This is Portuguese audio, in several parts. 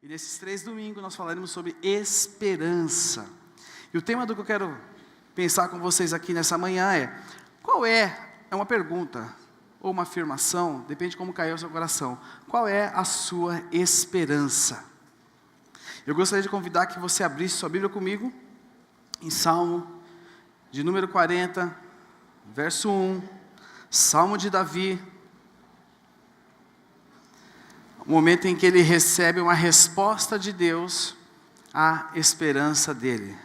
E nesses 3 domingos nós falaremos sobre esperança. E o tema do que eu quero pensar com vocês aqui nessa manhã é: qual é uma pergunta ou uma afirmação, depende de como caiu o seu coração, qual é a sua esperança? Eu gostaria de convidar que você abrisse sua Bíblia comigo, em Salmo de número 40, verso 1, Salmo de Davi, o momento em que ele recebe uma resposta de Deus à esperança dele.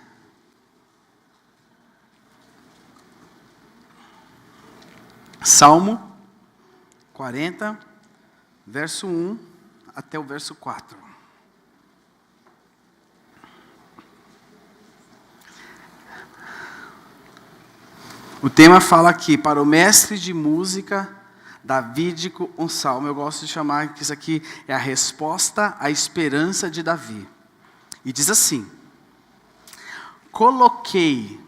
Salmo 40, verso 1 até o verso 4. O tema fala aqui: para o mestre de música davídico, um salmo. Eu gosto de chamar que isso aqui é a resposta à esperança de Davi. E diz assim: coloquei,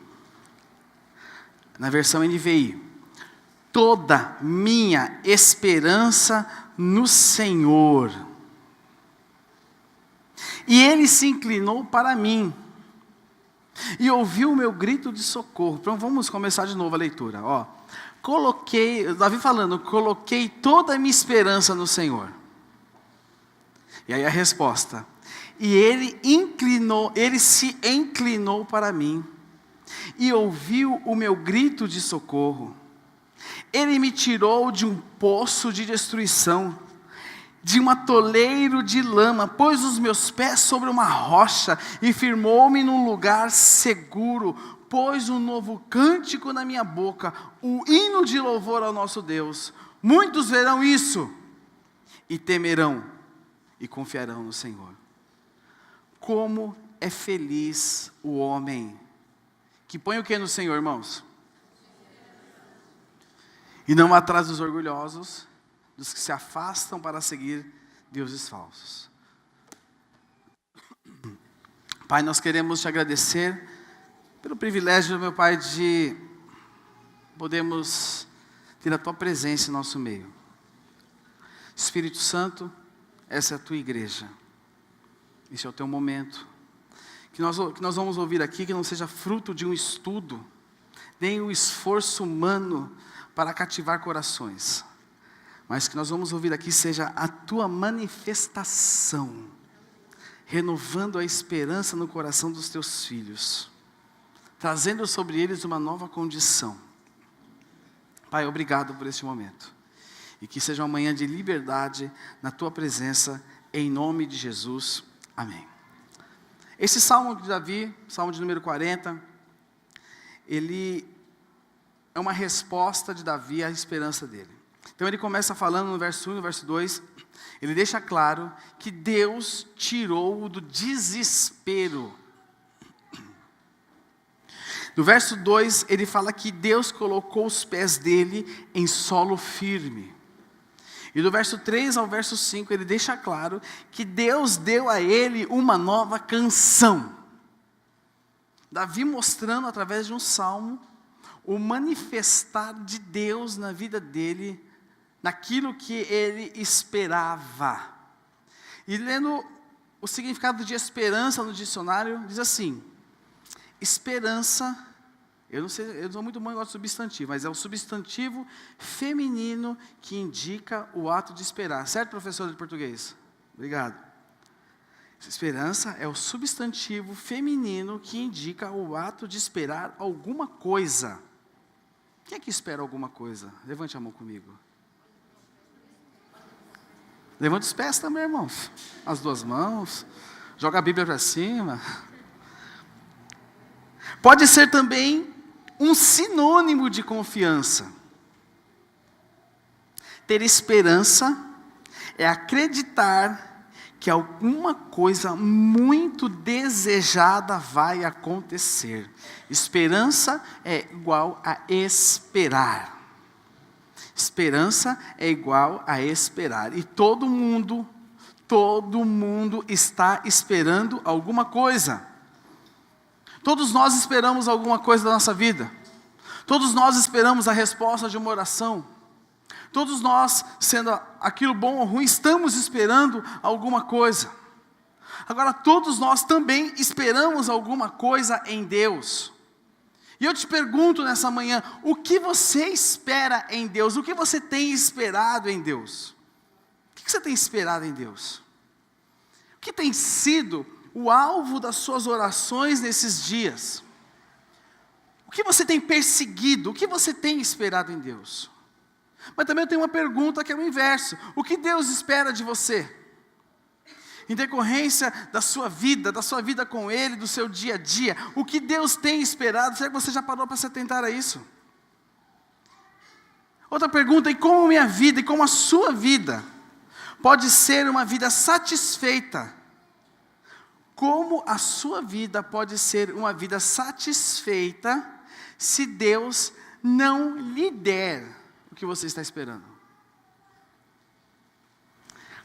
na versão NVI, toda minha esperança no Senhor, e Ele se inclinou para mim, e ouviu o meu grito de socorro. Então vamos começar de novo a leitura. Davi falando, coloquei toda a minha esperança no Senhor. E aí a resposta: e Ele se inclinou para mim, e ouviu o meu grito de socorro. Ele me tirou de um poço de destruição, de um atoleiro de lama, pôs os meus pés sobre uma rocha e firmou-me num lugar seguro, pôs um novo cântico na minha boca, o hino de louvor ao nosso Deus. Muitos verão isso e temerão e confiarão no Senhor. Como é feliz o homem que põe o que no Senhor, irmãos? E não atrás dos orgulhosos, dos que se afastam para seguir deuses falsos. Pai, nós queremos te agradecer pelo privilégio, meu Pai, de podermos ter a tua presença em nosso meio. Espírito Santo, essa é a tua igreja. Esse é o teu momento. Que nós vamos ouvir aqui, que não seja fruto de um estudo, nem um esforço humano para cativar corações, mas que nós vamos ouvir aqui seja a tua manifestação, renovando a esperança no coração dos teus filhos, trazendo sobre eles uma nova condição. Pai, obrigado por este momento, e que seja uma manhã de liberdade na tua presença, em nome de Jesus, amém. Esse Salmo de Davi, Salmo de número 40, ele é uma resposta de Davi à esperança dele. Então ele começa falando no verso 1 e no verso 2, ele deixa claro que Deus tirou-o do desespero. No verso 2, ele fala que Deus colocou os pés dele em solo firme. E do verso 3 ao verso 5, ele deixa claro que Deus deu a ele uma nova canção. Davi mostrando através de um salmo o manifestar de Deus na vida dele, naquilo que ele esperava. E lendo o significado de esperança no dicionário, diz assim: esperança, eu não sou muito bom em negócio de substantivo, mas é um substantivo feminino que indica o ato de esperar. Certo, professor de português? Obrigado. Esperança é o substantivo feminino que indica o ato de esperar alguma coisa. Quem é que espera alguma coisa? Levante a mão comigo. Levante os pés também, irmãos. As duas mãos. Joga a Bíblia para cima. Pode ser também um sinônimo de confiança. Ter esperança é acreditar que alguma coisa muito desejada vai acontecer. Esperança é igual a esperar. Esperança é igual a esperar. E todo mundo está esperando alguma coisa. Todos nós esperamos alguma coisa da nossa vida. Todos nós esperamos a resposta de uma oração. Todos nós, sendo aquilo bom ou ruim, estamos esperando alguma coisa. Agora, todos nós também esperamos alguma coisa em Deus. E eu te pergunto nessa manhã, o que você espera em Deus? O que você tem esperado em Deus? O que você tem esperado em Deus? O que tem sido o alvo das suas orações nesses dias? O que você tem perseguido? O que você tem esperado em Deus? Mas também eu tenho uma pergunta que é o inverso. O que Deus espera de você? Em decorrência da sua vida com Ele, do seu dia a dia, o que Deus tem esperado? Será que você já parou para se atentar a isso? Outra pergunta, e como minha vida, e como a sua vida, pode ser uma vida satisfeita? Como a sua vida pode ser uma vida satisfeita, se Deus não lhe der o que você está esperando?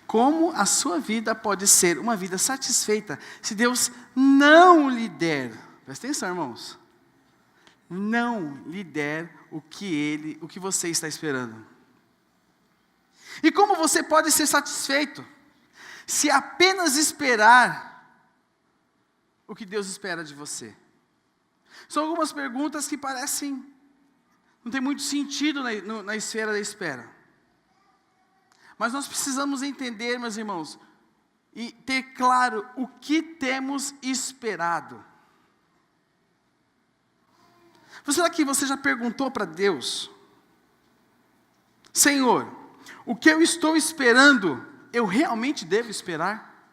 Como a sua vida pode ser uma vida satisfeita se Deus não lhe der? Presta atenção, irmãos. Não lhe der o que você está esperando. E como você pode ser satisfeito se apenas esperar o que Deus espera de você? São algumas perguntas que parecem não tem muito sentido na esfera da espera. Mas nós precisamos entender, meus irmãos, e ter claro o que temos esperado. Será que você já perguntou para Deus? Senhor, o que eu estou esperando, eu realmente devo esperar?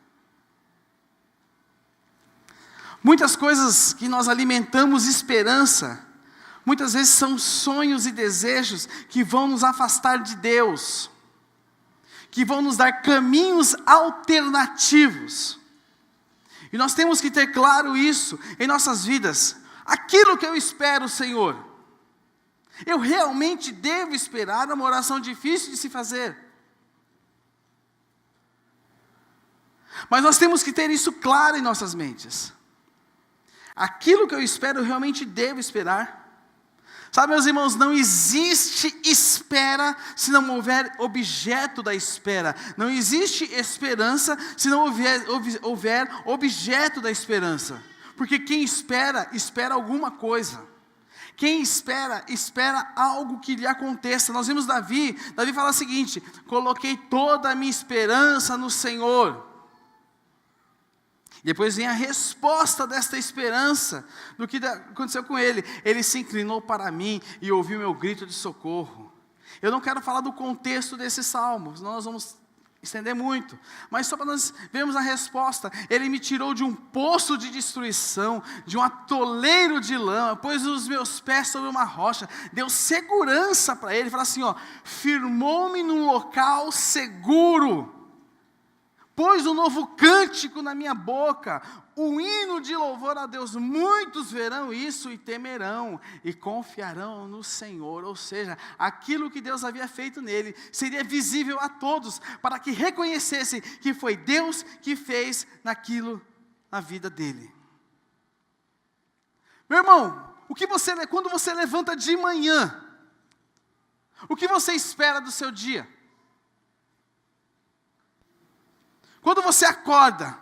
Muitas coisas que nós alimentamos esperança, muitas vezes são sonhos e desejos que vão nos afastar de Deus, que vão nos dar caminhos alternativos. E nós temos que ter claro isso em nossas vidas. Aquilo que eu espero, Senhor, eu realmente devo esperar? É uma oração difícil de se fazer. Mas nós temos que ter isso claro em nossas mentes. Aquilo que eu espero, eu realmente devo esperar? Sabe, meus irmãos, não existe espera se não houver objeto da espera. Não existe esperança se não houver objeto da esperança. Porque quem espera, espera alguma coisa. Quem espera, espera algo que lhe aconteça. Nós vimos Davi fala o seguinte: coloquei toda a minha esperança no Senhor. Depois vem a resposta desta esperança, do que aconteceu com ele. Ele se inclinou para mim e ouviu meu grito de socorro. Eu não quero falar do contexto desse salmo, senão nós vamos estender muito. Mas só para nós vermos a resposta. Ele me tirou de um poço de destruição, de um atoleiro de lama, pôs os meus pés sobre uma rocha, deu segurança para ele. Fala assim, firmou-me num local seguro. Pôs um novo cântico na minha boca, um hino de louvor a Deus. Muitos verão isso e temerão, e confiarão no Senhor. Ou seja, aquilo que Deus havia feito nele, seria visível a todos, para que reconhecessem que foi Deus que fez naquilo na vida dele. Meu irmão, quando você levanta de manhã, o que você espera do seu dia? Quando você acorda,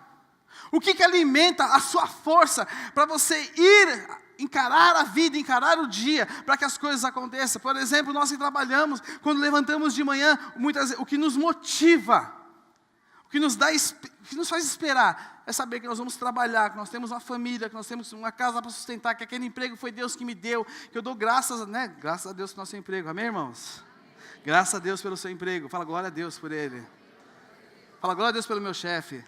o que alimenta a sua força para você ir encarar a vida, encarar o dia, para que as coisas aconteçam? Por exemplo, nós que trabalhamos, quando levantamos de manhã, muitas vezes, o que nos motiva, o que nos faz esperar, é saber que nós vamos trabalhar, que nós temos uma família, que nós temos uma casa para sustentar, que aquele emprego foi Deus que me deu, que eu dou graças a Deus pelo nosso emprego, amém, irmãos? Graças a Deus pelo seu emprego, fala glória a Deus por ele. Fala, glória a Deus pelo meu chefe.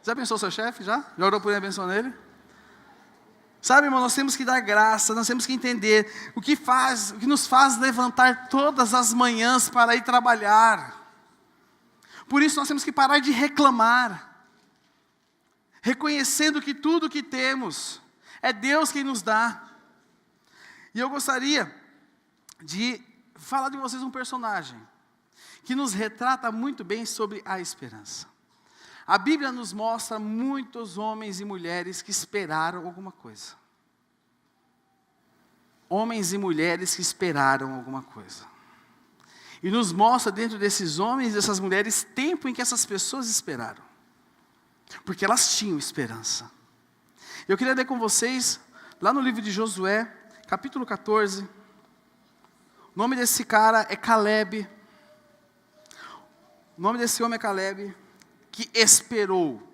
Já pensou seu chefe? Já orou por ele e abençoou nele? Sabe, irmão, nós temos que dar graça, nós temos que entender o que nos faz levantar todas as manhãs para ir trabalhar. Por isso nós temos que parar de reclamar, reconhecendo que tudo que temos é Deus quem nos dá. E eu gostaria de falar de vocês um personagem que nos retrata muito bem sobre a esperança. A Bíblia nos mostra muitos homens e mulheres que esperaram alguma coisa. Homens e mulheres que esperaram alguma coisa. E nos mostra dentro desses homens e dessas mulheres tempo em que essas pessoas esperaram. porque elas tinham esperança. Eu queria ler com vocês, lá no livro de Josué, capítulo 14, o nome desse cara é Caleb. O nome desse homem é Caleb, que esperou.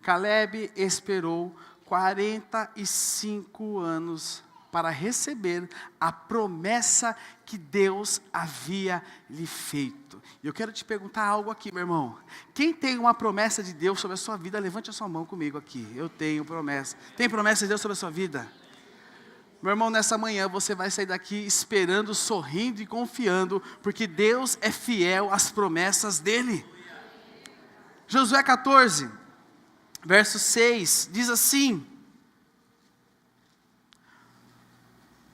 Caleb esperou 45 anos para receber a promessa que Deus havia lhe feito. E eu quero te perguntar algo aqui, meu irmão. Quem tem uma promessa de Deus sobre a sua vida, levante a sua mão comigo aqui. Eu tenho promessa. Tem promessa de Deus sobre a sua vida? Meu irmão, nessa manhã você vai sair daqui esperando, sorrindo e confiando, porque Deus é fiel às promessas dEle. Josué 14, verso 6, diz assim.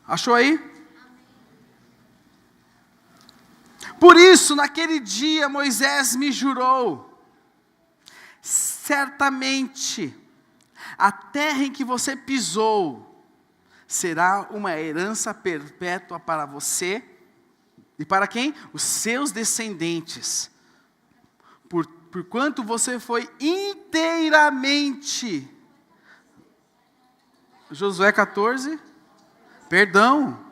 Achou aí? Por isso, naquele dia, Moisés me jurou: certamente, a terra em que você pisou será uma herança perpétua para você e para quem? Os seus descendentes. Porquanto você foi inteiramente. Josué 14. Perdão.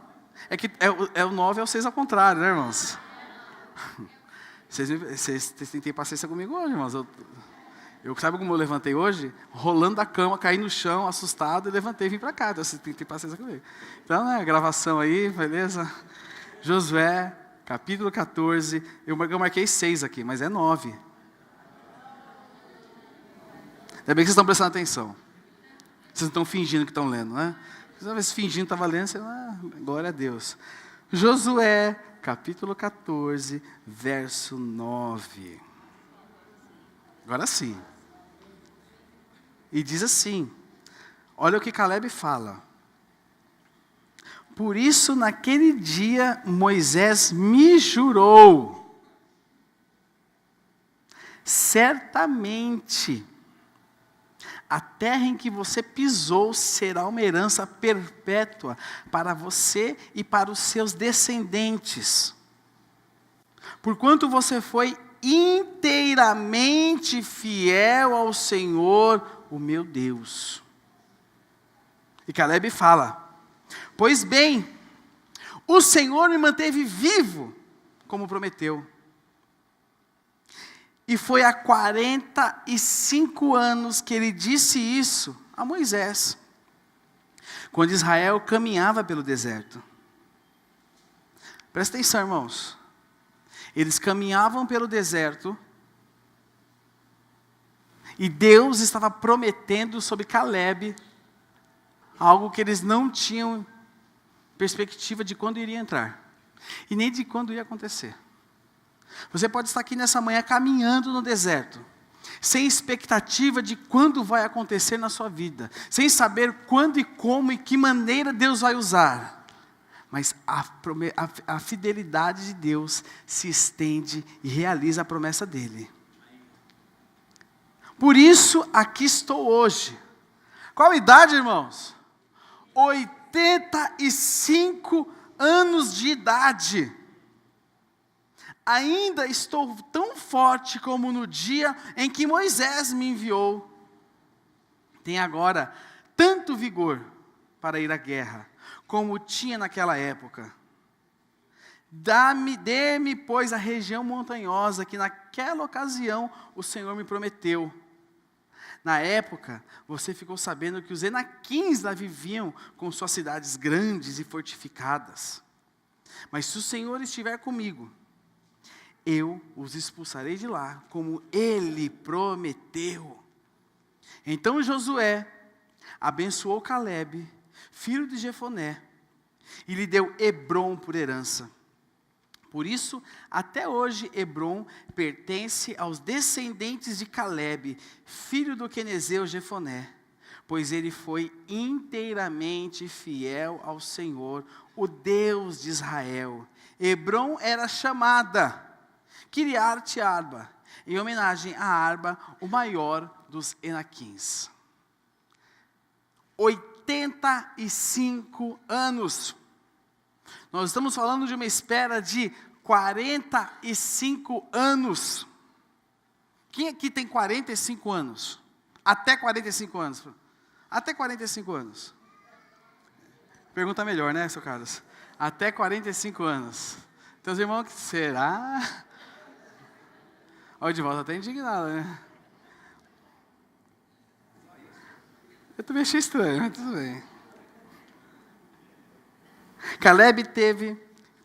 É que é o 9 ao 6 ao contrário, né, irmãos? Vocês têm que ter paciência comigo hoje, irmãos. Sabe como eu levantei hoje? Rolando da cama, caí no chão, assustado, e levantei e vim para cá. Então vocês têm que ter paciência comigo. Então, né, gravação aí, beleza? Josué, capítulo 14. Eu marquei 6 aqui, mas é 9. Ainda bem que vocês estão prestando atenção. Vocês não estão fingindo que estão lendo, né? Vocês fingindo que estavam lendo, você, glória a Deus. Josué, capítulo 14, verso 9. Agora sim. E diz assim, olha o que Caleb fala. Por isso, naquele dia, Moisés me jurou, certamente, a terra em que você pisou será uma herança perpétua para você e para os seus descendentes. Porquanto você foi inteiramente fiel ao Senhor, o meu Deus. E Caleb fala: pois bem, o Senhor me manteve vivo, como prometeu. E foi há 45 anos que ele disse isso a Moisés, quando Israel caminhava pelo deserto. Presta atenção, irmãos. Eles caminhavam pelo deserto, e Deus estava prometendo sobre Caleb algo que eles não tinham perspectiva de quando iria entrar, e nem de quando ia acontecer. Você pode estar aqui nessa manhã caminhando no deserto, sem expectativa de quando vai acontecer na sua vida, sem saber quando e como e que maneira Deus vai usar. Mas a fidelidade de Deus se estende e realiza a promessa dEle. Por isso, aqui estou hoje. Qual a idade, irmãos? 85 anos de idade. Ainda estou tão forte como no dia em que Moisés me enviou. Tenho agora tanto vigor para ir à guerra, como tinha naquela época. Dê-me, pois, a região montanhosa que naquela ocasião o Senhor me prometeu. Na época, você ficou sabendo que os Enaquins lá viviam com suas cidades grandes e fortificadas. Mas se o Senhor estiver comigo, eu os expulsarei de lá, como Ele prometeu. Então Josué abençoou Caleb, filho de Jefoné, e lhe deu Hebrom por herança. Por isso, até hoje, Hebrom pertence aos descendentes de Caleb, filho do quenezeu Jefoné, pois ele foi inteiramente fiel ao Senhor, o Deus de Israel. Hebrom era chamada Kiriat Arba, em homenagem a Arba, o maior dos Enaquins. 85 anos. Nós estamos falando de uma espera de 45 anos Quem aqui tem 45 anos? Até 45 anos. Até 45 anos. Pergunta melhor, né, seu Carlos? Até 45 anos. Teus irmãos, que será? Olha, de volta até indignado, né? Eu também achei estranho, mas tudo bem. Caleb teve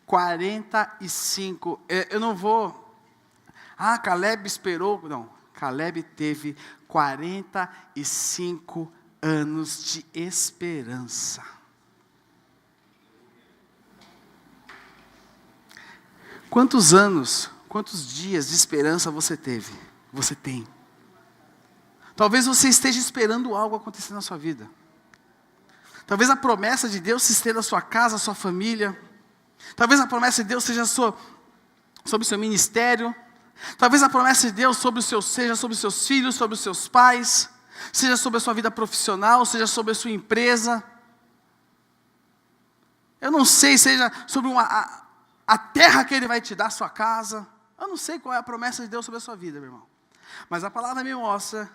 45. Eu não vou... Caleb esperou... Não, Caleb teve 45 anos de esperança. Quantos anos, quantos dias de esperança você teve? Você tem? Talvez você esteja esperando algo acontecer na sua vida. Talvez a promessa de Deus se esteja na sua casa, na sua família. Talvez a promessa de Deus seja sobre o seu ministério. Talvez a promessa de Deus seja sobre os seus filhos, sobre os seus pais. Seja sobre a sua vida profissional, seja sobre a sua empresa. Eu não sei, seja sobre a terra que Ele vai te dar, a sua casa. Eu não sei qual é a promessa de Deus sobre a sua vida, meu irmão. Mas a palavra me mostra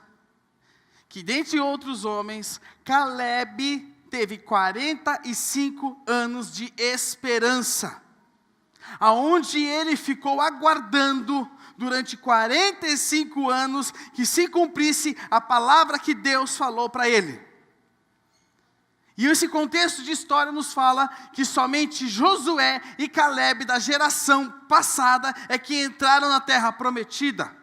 que dentre outros homens, Caleb teve 45 anos de esperança, aonde ele ficou aguardando durante 45 anos que se cumprisse a palavra que Deus falou para ele. E esse contexto de história nos fala que somente Josué e Caleb da geração passada é que entraram na terra prometida.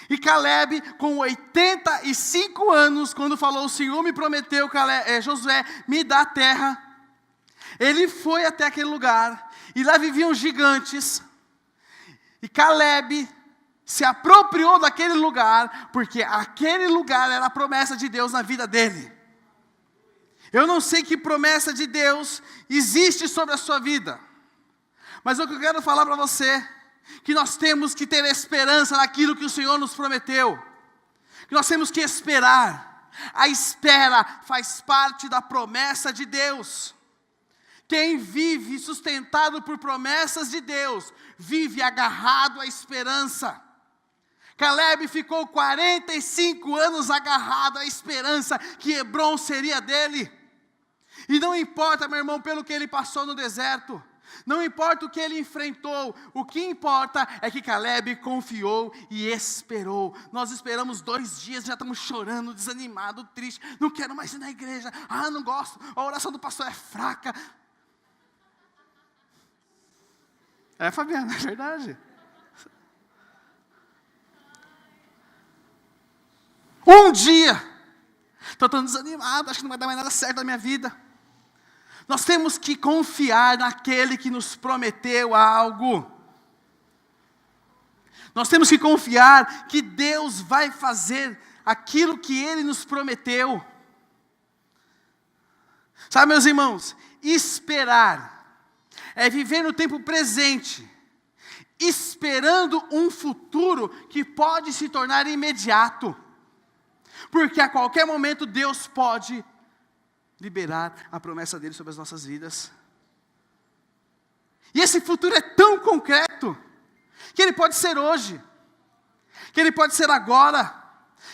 E Caleb, com 85 anos, quando falou, o Senhor me prometeu, Josué, me dá a terra. Ele foi até aquele lugar, e lá viviam gigantes. E Caleb se apropriou daquele lugar, porque aquele lugar era a promessa de Deus na vida dele. Eu não sei que promessa de Deus existe sobre a sua vida, mas o que eu quero falar para você, que nós temos que ter esperança naquilo que o Senhor nos prometeu, que nós temos que esperar. A espera faz parte da promessa de Deus. Quem vive sustentado por promessas de Deus, vive agarrado à esperança. Caleb ficou 45 anos agarrado à esperança que Hebrom seria dele. E não importa, meu irmão, pelo que ele passou no deserto, não importa o que ele enfrentou, o que importa é que Caleb confiou e esperou. Nós esperamos 2 dias, já estamos chorando, desanimado, triste, não quero mais ir na igreja, não gosto, a oração do pastor é fraca. Fabiana, é verdade. Um dia, estou tão desanimado, acho que não vai dar mais nada certo na minha vida. Nós temos que confiar naquele que nos prometeu algo. Nós temos que confiar que Deus vai fazer aquilo que Ele nos prometeu. Sabe, meus irmãos, esperar é viver no tempo presente, esperando um futuro que pode se tornar imediato. Porque a qualquer momento Deus pode liberar a promessa dele sobre as nossas vidas. E esse futuro é tão concreto, que ele pode ser hoje, que ele pode ser agora,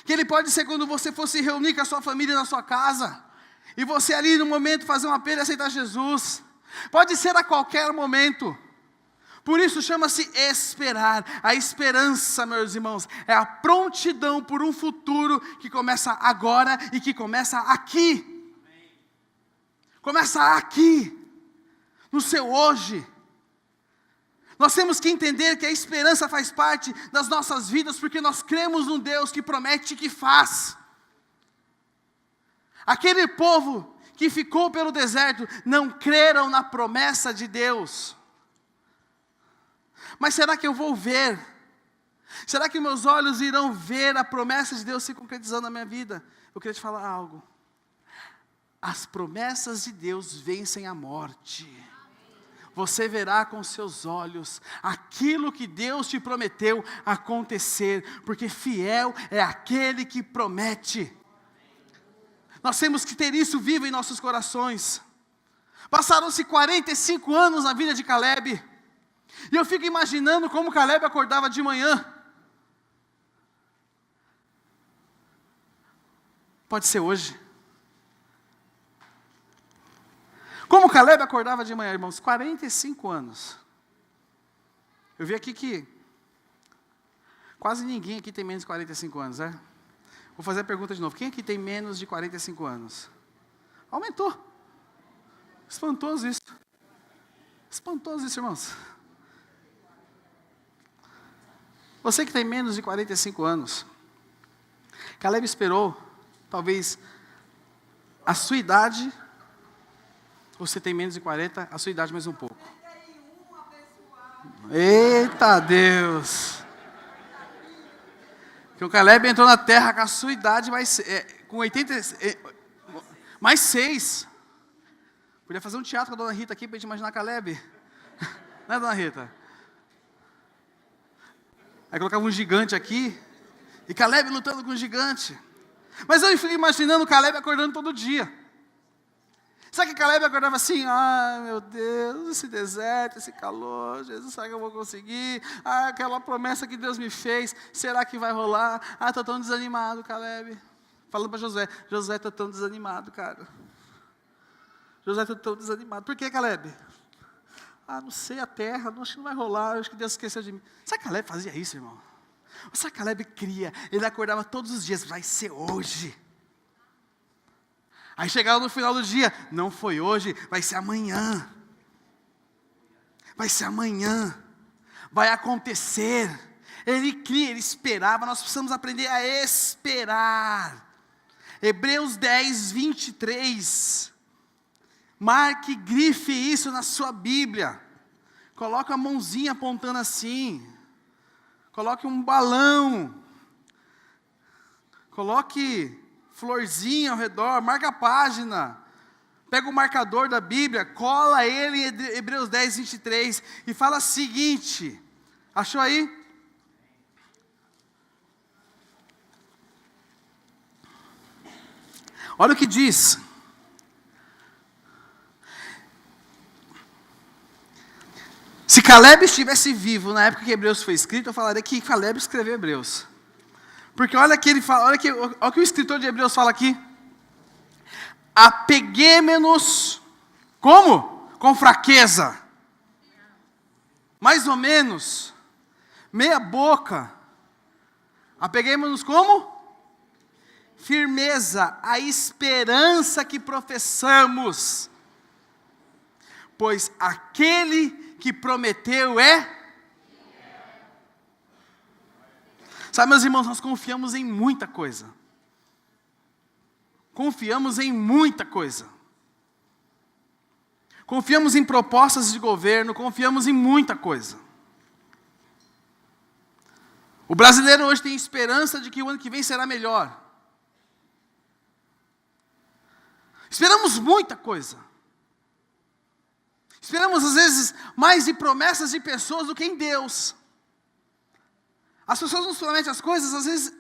que ele pode ser quando você for se reunir com a sua família na sua casa, e você ali no momento fazer um apelo e aceitar Jesus. Pode ser a qualquer momento. Por isso chama-se esperar. A esperança, meus irmãos, é a prontidão por um futuro que começa agora e que começa aqui. Começa aqui, no seu hoje. Nós temos que entender que a esperança faz parte das nossas vidas, porque nós cremos num Deus que promete e que faz. Aquele povo que ficou pelo deserto não creram na promessa de Deus. Mas será que eu vou ver? Será que meus olhos irão ver a promessa de Deus se concretizando na minha vida? Eu queria te falar algo. As promessas de Deus vencem a morte. Você verá com seus olhos aquilo que Deus te prometeu acontecer, porque fiel é aquele que promete. Nós temos que ter isso vivo em nossos corações. Passaram-se 45 anos na vida de Caleb, e eu fico imaginando como Caleb acordava de manhã. Pode ser hoje. Como Caleb acordava de manhã, irmãos? 45 anos. Eu vi aqui que quase ninguém aqui tem menos de 45 anos, né? Vou fazer a pergunta de novo. Quem aqui tem menos de 45 anos? Aumentou. Espantoso isso. Espantoso isso, irmãos. Você que tem menos de 45 anos, Caleb esperou, talvez, a sua idade. Você tem menos de 40, a sua idade mais um pouco. Eita Deus! Que o Caleb entrou na terra com a sua idade com 80, mais 6. Podia fazer um teatro com a dona Rita aqui para a gente imaginar Caleb. Né, dona Rita? Aí colocava um gigante aqui, e Caleb lutando com o gigante. Mas eu fico imaginando o Caleb acordando todo dia. Sabe que Caleb acordava assim, meu Deus, esse deserto, esse calor, Jesus, será que eu vou conseguir? Aquela promessa que Deus me fez, será que vai rolar? Estou tão desanimado, Caleb. Falando para Josué, estou tão desanimado, cara. Josué, estou tão desanimado. Por que, Caleb? Não sei, a terra, acho que não vai rolar, acho que Deus esqueceu de mim. Sabe que Caleb fazia isso, irmão? Sabe que Caleb cria, ele acordava todos os dias, vai ser hoje. Aí chegava no final do dia, não foi hoje, vai ser amanhã. Vai ser amanhã. Vai acontecer. Ele cria, ele esperava, nós precisamos aprender a esperar. Hebreus 10, 23. Marque, grife isso na sua Bíblia. Coloque a mãozinha apontando assim. Coloque um balão. Coloque florzinha ao redor, marca a página. Pega o marcador da Bíblia, cola ele em Hebreus 10, 23 e fala o seguinte. Achou aí? Olha o que diz. Se Caleb estivesse vivo na época que Hebreus foi escrito, eu falaria que Caleb escreveu Hebreus. Porque olha que ele fala, olha que o escritor de Hebreus fala aqui. Apeguemo-nos, como? Com fraqueza. Mais ou menos. Meia boca. Apeguemo-nos como? Firmeza, a esperança que professamos. Pois aquele que prometeu é... Sabe, meus irmãos, nós confiamos em muita coisa. Confiamos em muita coisa. Confiamos em propostas de governo, confiamos em muita coisa. O brasileiro hoje tem esperança de que o ano que vem será melhor. Esperamos muita coisa. Esperamos, às vezes, mais de promessas de pessoas do que em Deus. As pessoas nos prometem as coisas, às vezes,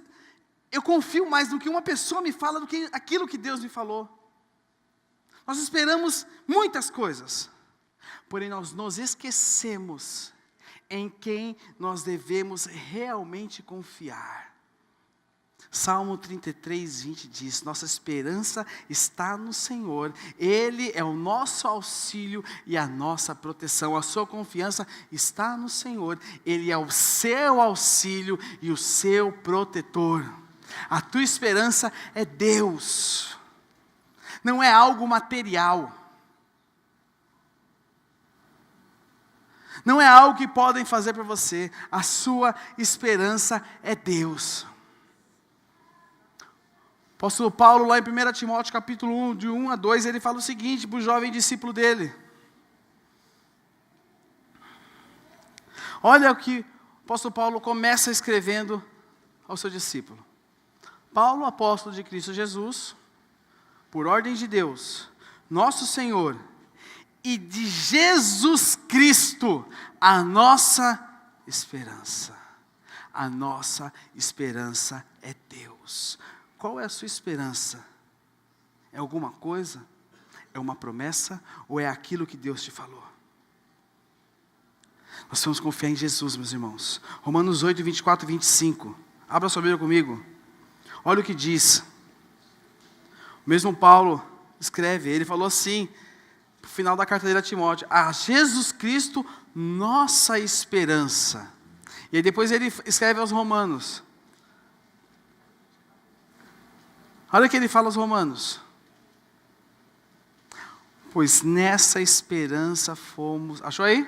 eu confio mais no que uma pessoa me fala do que aquilo que Deus me falou. Nós esperamos muitas coisas, porém nós nos esquecemos em quem nós devemos realmente confiar. Salmo 33, 20 diz, nossa esperança está no Senhor, Ele é o nosso auxílio e a nossa proteção, a sua confiança está no Senhor, Ele é o seu auxílio e o seu protetor. A tua esperança é Deus, não é algo material, não é algo que podem fazer para você, a sua esperança é Deus. Apóstolo Paulo, lá em 1 Timóteo capítulo 1, de 1 a 2, ele fala o seguinte para o jovem discípulo dele. Olha o que o apóstolo Paulo começa escrevendo ao seu discípulo. Paulo, apóstolo de Cristo Jesus, por ordem de Deus, nosso Senhor, e de Jesus Cristo, a nossa esperança. A nossa esperança é Deus. Qual é a sua esperança? É alguma coisa? É uma promessa? Ou é aquilo que Deus te falou? Nós vamos confiar em Jesus, meus irmãos. Romanos 8, 24 e 25. Abra sua Bíblia comigo. Olha o que diz. Mesmo Paulo escreve, ele falou assim, no final da carta dele a Timóteo: a Jesus Cristo, nossa esperança. E aí depois ele escreve aos Romanos. Olha o que ele fala aos Romanos. Pois nessa esperança fomos... Achou aí?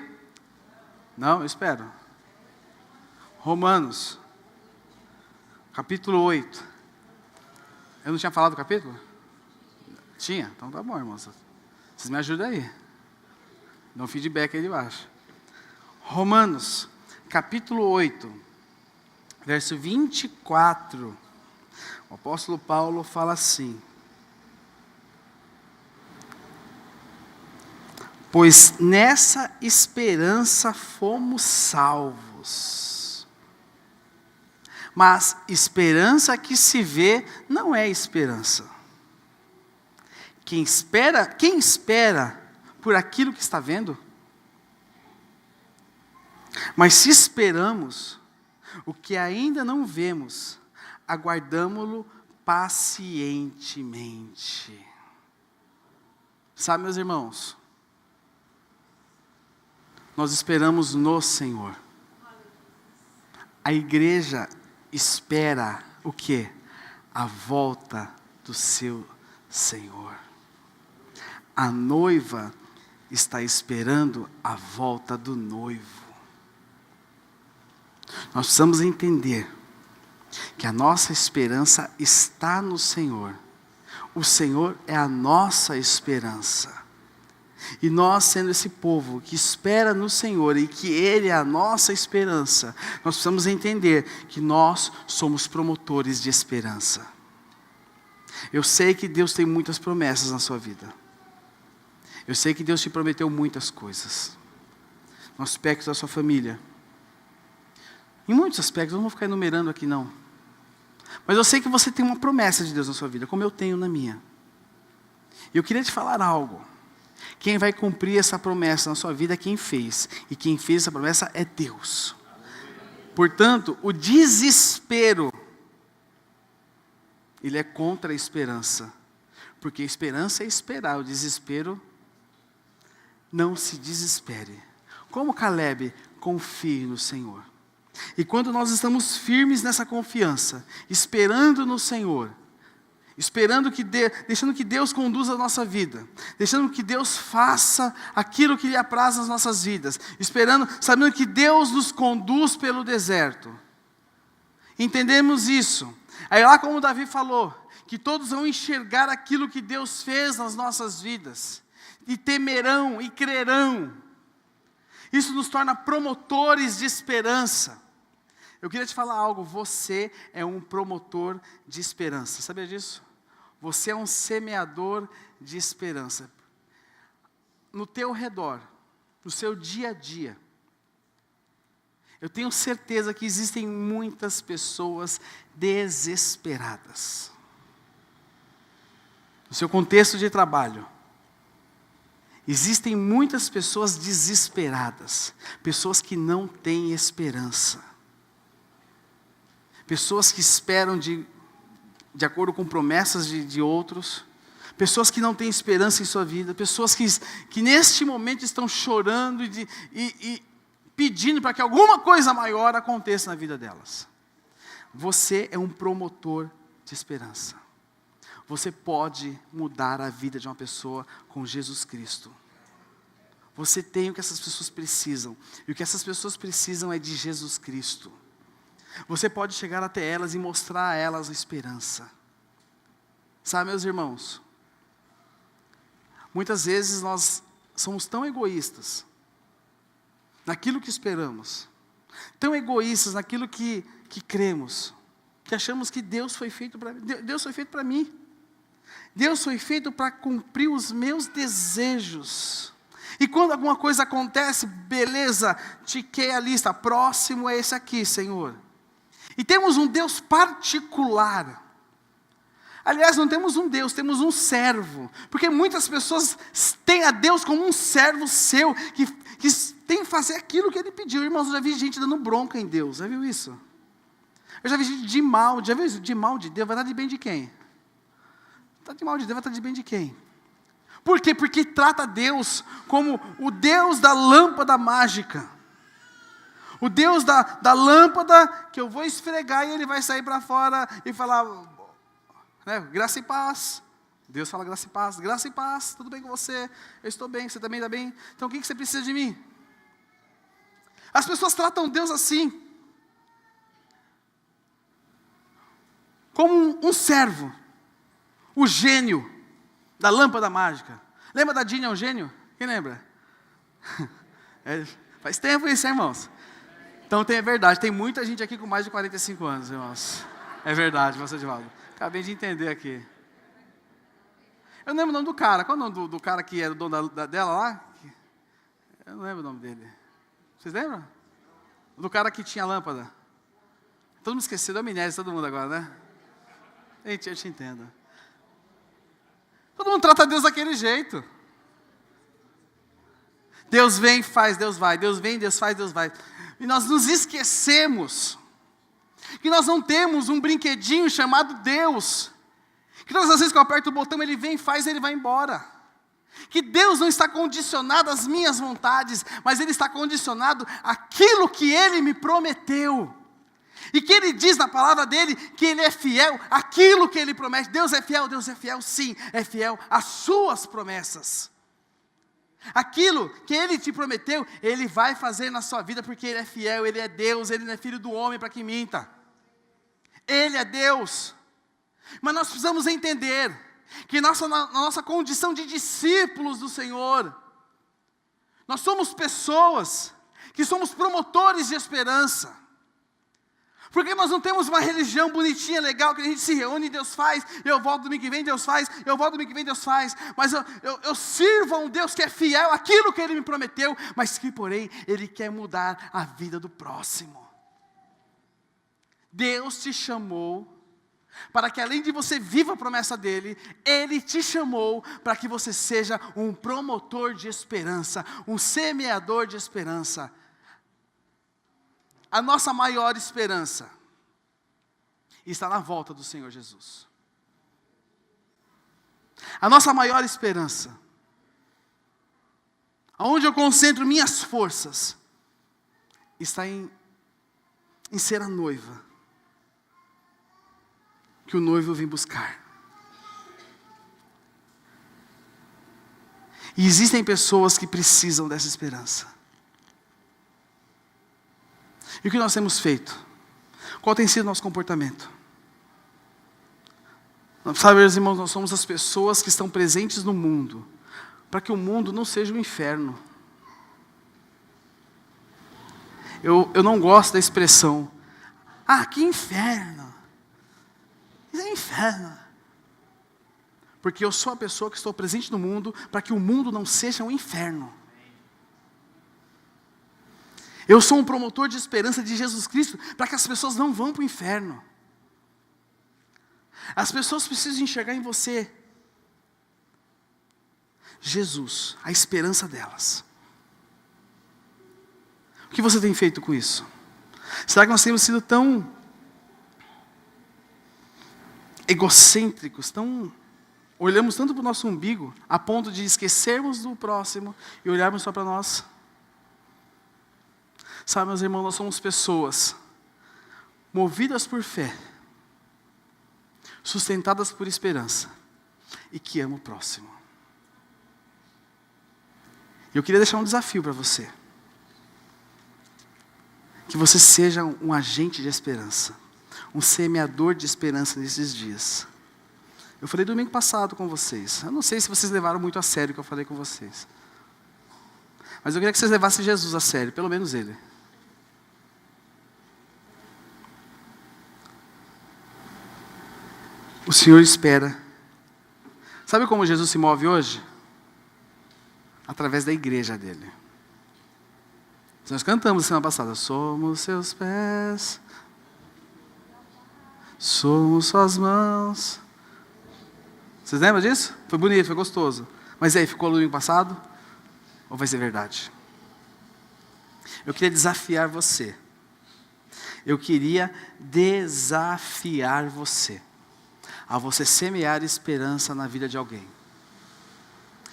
Não, eu espero. Romanos, capítulo 8. Eu não tinha falado do capítulo? Tinha? Então tá bom, irmãos. Vocês me ajudam aí. Dá um feedback aí de baixo. Romanos, capítulo 8, verso 24. O apóstolo Paulo fala assim: pois nessa esperança fomos salvos. Mas esperança que se vê não é esperança. Quem espera por aquilo que está vendo? Mas se esperamos o que ainda não vemos, aguardamo-lo pacientemente. Sabe, meus irmãos, nós esperamos no Senhor. A igreja espera o quê? A volta do seu Senhor. A noiva está esperando a volta do noivo. Nós precisamos entender que a nossa esperança está no Senhor. O Senhor é a nossa esperança. E nós, sendo esse povo que espera no Senhor e que Ele é a nossa esperança, nós precisamos entender que nós somos promotores de esperança. Eu sei que Deus tem muitas promessas na sua vida. Eu sei que Deus te prometeu muitas coisas. No aspecto da sua família. Em muitos aspectos, eu não vou ficar enumerando aqui não. Mas eu sei que você tem uma promessa de Deus na sua vida, como eu tenho na minha. E eu queria te falar algo. Quem vai cumprir essa promessa na sua vida é quem fez. E quem fez essa promessa é Deus. Portanto, o desespero, ele é contra a esperança. Porque a esperança é esperar, o desespero, não se desespere. Como Caleb, confie no Senhor. E quando nós estamos firmes nessa confiança, esperando no Senhor, deixando que Deus conduza a nossa vida, deixando que Deus faça aquilo que lhe apraz nas nossas vidas, sabendo que Deus nos conduz pelo deserto. Entendemos isso. Aí lá como Davi falou, que todos vão enxergar aquilo que Deus fez nas nossas vidas, e temerão e crerão. Isso nos torna promotores de esperança. Eu queria te falar algo, você é um promotor de esperança, sabia disso? Você é um semeador de esperança. No teu redor, no seu dia a dia, eu tenho certeza que existem muitas pessoas desesperadas. No seu contexto de trabalho, existem muitas pessoas desesperadas, pessoas que não têm esperança, pessoas que esperam de acordo com promessas de outros, pessoas que não têm esperança em sua vida, pessoas que neste momento estão chorando e pedindo para que alguma coisa maior aconteça na vida delas. Você é um promotor de esperança. Você pode mudar a vida de uma pessoa com Jesus Cristo. Você tem o que essas pessoas precisam. E o que essas pessoas precisam é de Jesus Cristo. Você pode chegar até elas e mostrar a elas a esperança. Sabe, meus irmãos? Muitas vezes nós somos tão egoístas naquilo que esperamos. Tão egoístas naquilo que cremos. Que achamos que Deus foi feito para mim. Deus foi feito para mim. Deus foi feito para cumprir os meus desejos. E quando alguma coisa acontece, beleza, tiquei a lista, próximo é esse aqui, Senhor. E temos um Deus particular. Aliás, não temos um Deus, temos um servo. Porque muitas pessoas têm a Deus como um servo seu, que tem que fazer aquilo que Ele pediu. Irmãos, eu já vi gente dando bronca em Deus, já viu isso? Eu já vi gente de mal, já viu isso? De mal de Deus, vai dar de bem de quem? Está de mal de Deus, vai estar de bem de quem? Por quê? Porque trata Deus como o Deus da lâmpada mágica. O Deus da lâmpada que eu vou esfregar e ele vai sair para fora e falar, né, graça e paz. Deus fala graça e paz, tudo bem com você? Eu estou bem, você também está bem? Então o que você precisa de mim? As pessoas tratam Deus assim, como um servo, o gênio da lâmpada mágica. Lembra da Dina, um gênio? Quem lembra? Faz tempo isso, irmãos. Então é verdade, tem muita gente aqui com mais de 45 anos, irmãos. É verdade, você Edivaldo. Acabei de entender aqui. Eu não lembro o nome do cara. Qual é o nome do cara que era o dono dela lá? Eu não lembro o nome dele. Vocês lembram? Do cara que tinha lâmpada. Todo mundo esqueceu da amnésia, todo mundo agora, né? Gente, eu te entendo. Todo mundo trata Deus daquele jeito. Deus vem, faz, Deus vai. Deus vem, Deus faz, Deus vai. E nós nos esquecemos que nós não temos um brinquedinho chamado Deus. Que todas as vezes que eu aperto o botão, ele vem, faz, ele vai embora. Que Deus não está condicionado às minhas vontades, mas Ele está condicionado àquilo que Ele me prometeu. E que Ele diz na palavra dEle que Ele é fiel àquilo que Ele promete. Deus é fiel sim, é fiel às suas promessas. Aquilo que Ele te prometeu, Ele vai fazer na sua vida, porque Ele é fiel, Ele é Deus, Ele não é filho do homem para que minta. Ele é Deus. Mas nós precisamos entender que na nossa condição de discípulos do Senhor, nós somos pessoas que somos promotores de esperança. Porque nós não temos uma religião bonitinha, legal, que a gente se reúne e Deus faz, eu volto domingo que vem, Deus faz, eu volto domingo que vem, Deus faz. Mas eu sirvo a um Deus que é fiel àquilo que Ele me prometeu, mas que porém Ele quer mudar a vida do próximo. Deus te chamou para que além de você viva a promessa dEle, Ele te chamou para que você seja um promotor de esperança, um semeador de esperança. A nossa maior esperança está na volta do Senhor Jesus. A nossa maior esperança, aonde eu concentro minhas forças, está em ser a noiva que o noivo vem buscar. E existem pessoas que precisam dessa esperança. E o que nós temos feito? Qual tem sido o nosso comportamento? Sabe, meus irmãos, nós somos as pessoas que estão presentes no mundo, para que o mundo não seja um inferno. Eu não gosto da expressão, que inferno. Isso é inferno. Porque eu sou a pessoa que estou presente no mundo para que o mundo não seja um inferno. Eu sou um promotor de esperança de Jesus Cristo para que as pessoas não vão para o inferno. As pessoas precisam enxergar em você Jesus, a esperança delas. O que você tem feito com isso? Será que nós temos sido tão egocêntricos, olhamos tanto para o nosso umbigo, a ponto de esquecermos do próximo e olharmos só para nós? Sabe, meus irmãos, nós somos pessoas movidas por fé, sustentadas por esperança e que amam o próximo. Eu queria deixar um desafio para você. Que você seja um agente de esperança, um semeador de esperança nesses dias. Eu falei domingo passado com vocês. Eu não sei se vocês levaram muito a sério o que eu falei com vocês. Mas eu queria que vocês levassem Jesus a sério, pelo menos Ele. O Senhor espera. Sabe como Jesus se move hoje? Através da igreja dele. Nós cantamos semana passada, somos seus pés, somos suas mãos. Vocês lembram disso? Foi bonito, foi gostoso. Mas aí, ficou no domingo passado? Ou vai ser verdade? Eu queria desafiar você. a você semear esperança na vida de alguém.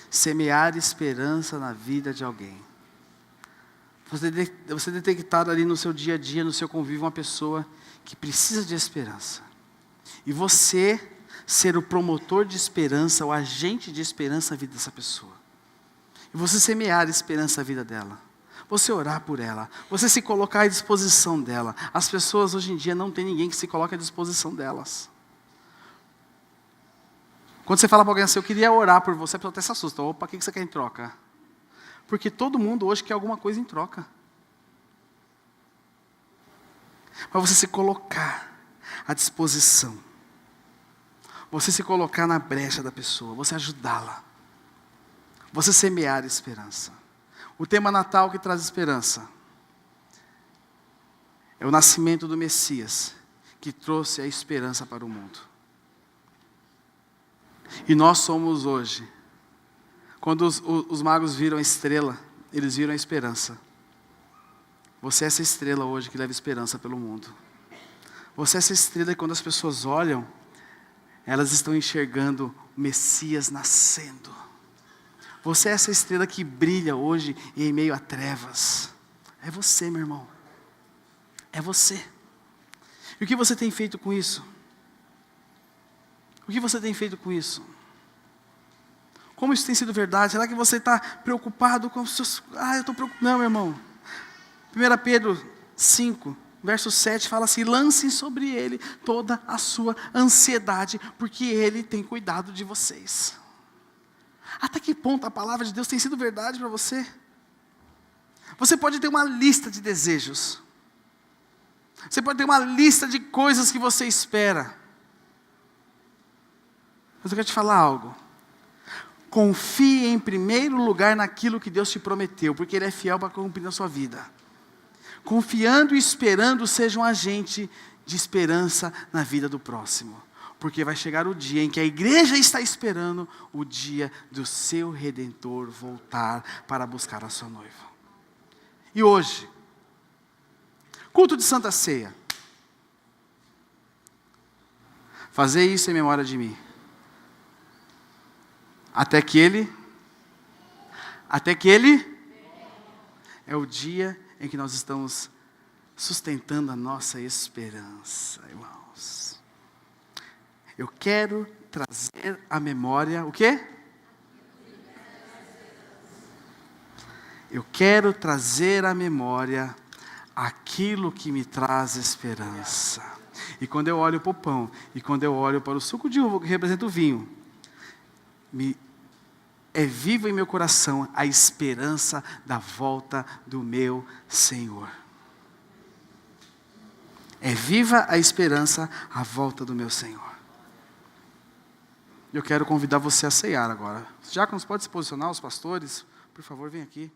Semear esperança na vida de alguém. Você detectar ali no seu dia a dia, no seu convívio, uma pessoa que precisa de esperança. E você ser o promotor de esperança, o agente de esperança na vida dessa pessoa. E você semear esperança na vida dela. Você orar por ela. Você se colocar à disposição dela. As pessoas hoje em dia não tem ninguém que se coloque à disposição delas. Quando você fala para alguém assim, eu queria orar por você, a pessoa até se assusta. Opa, o que você quer em troca? Porque todo mundo hoje quer alguma coisa em troca. Para você se colocar à disposição. Você se colocar na brecha da pessoa. Você ajudá-la. Você semear esperança. O tema Natal que traz esperança é o nascimento do Messias, que trouxe a esperança para o mundo. E nós somos hoje, quando os magos viram a estrela, eles viram a esperança. Você é essa estrela hoje que leva esperança pelo mundo. Você é essa estrela que quando as pessoas olham, elas estão enxergando o Messias nascendo. Você é essa estrela que brilha hoje em meio a trevas. É você, meu irmão. É você. E o que você tem feito com isso? O que você tem feito com isso? Como isso tem sido verdade? Será que você está preocupado com os seus... eu estou preocupado. Não, meu irmão. 1 Pedro 5, verso 7 fala assim: lancem sobre ele toda a sua ansiedade, porque ele tem cuidado de vocês. Até que ponto a palavra de Deus tem sido verdade para você? Você pode ter uma lista de desejos. Você pode ter uma lista de coisas que você espera. Mas eu quero te falar algo. Confie em primeiro lugar naquilo que Deus te prometeu, porque Ele é fiel para cumprir na sua vida. Confiando e esperando, seja um agente de esperança na vida do próximo. Porque vai chegar o dia em que a igreja está esperando o dia do seu Redentor voltar para buscar a sua noiva. E hoje, culto de Santa Ceia. Fazer isso em memória de mim. Até que Ele é o dia em que nós estamos sustentando a nossa esperança, irmãos. Eu quero trazer à memória, o quê? Eu quero trazer à memória aquilo que me traz esperança. E quando eu olho para o pão, e quando eu olho para o suco de uva que representa o vinho, é viva em meu coração a esperança da volta do meu Senhor. É viva a esperança à volta do meu Senhor. Eu quero convidar você a ceiar agora. Os diáconos podem se posicionar, os pastores, por favor, vem aqui.